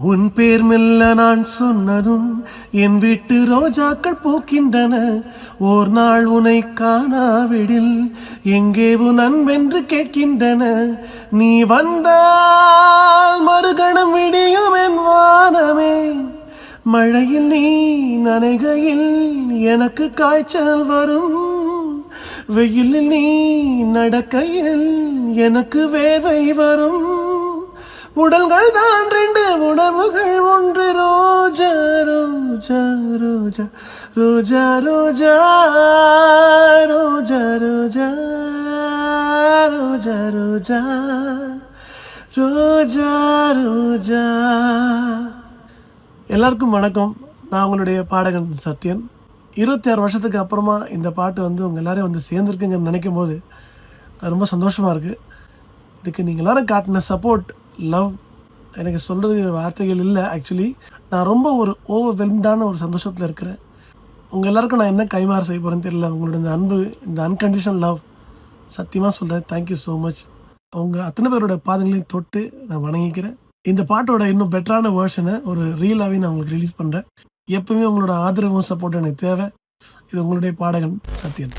உன் பேர் மெல்ல நான் சொன்னதும் என் வீட்டு ரோஜாக்கள் பூக்கின்றன. ஓர் நாள் உனை காணாவிடில் எங்கே உன் அன்பென்று கேட்கின்றன. நீ வந்தால் மறுகணம் விடியும் என் வானமே. மழையில் நீ நனைகையில் எனக்கு காய்ச்சல் வரும். வெயிலில் நீ நடக்கையில் எனக்கு வேர்வை வரும். உடல்கள் தான் ரெண்டு, உணர்வுகள் ஒன்று. ரோஜா ரோஜா ரோஜா ரோஜா ரோஜா ரோஜா ரோஜா ரோஜா ரோஜா ரோஜா ரோஜா. எல்லாருக்கும் வணக்கம். நான் உங்களுடைய பாடகன் சத்யன். 26 வருஷத்துக்கு அப்புறமா இந்த பாட்டு உங்கள் எல்லாரையும் சேர்ந்துருக்குங்கன்னு நினைக்கும் போது அது ரொம்ப சந்தோஷமாக இருக்குது. இதுக்கு நீங்கள் எல்லோரும் காட்டின சப்போர்ட், லவ், எனக்கு சொல்கிறதுக்கு வார்த்தைகள் இல்லை. ஆக்சுவலி நான் ரொம்ப ஒரு ஓவர்வெல்ம்டான ஒரு சந்தோஷத்தில் இருக்கிறேன். உங்கள் எல்லாருக்கும் நான் என்ன கைமாறு செய்ய போகிறேன்னு தெரியல. உங்களோட இந்த அன்பு, இந்த அன்கண்டிஷனல் லவ், சத்தியமாக சொல்கிறேன். Thank you so much. அவங்க அத்தனை பேரோட பாதங்களையும் தொட்டு நான் வணங்கிக்கிறேன். இந்த பாட்டோட இன்னும் பெட்டரான வேர்ஷனை ஒரு ரீலாகவே நான் உங்களுக்கு ரிலீஸ் பண்ணுறேன். எப்பவுமே உங்களோட ஆதரவும் சப்போர்ட் எனக்கு தேவை. இது உங்களுடைய பாடகன் சத்யன்.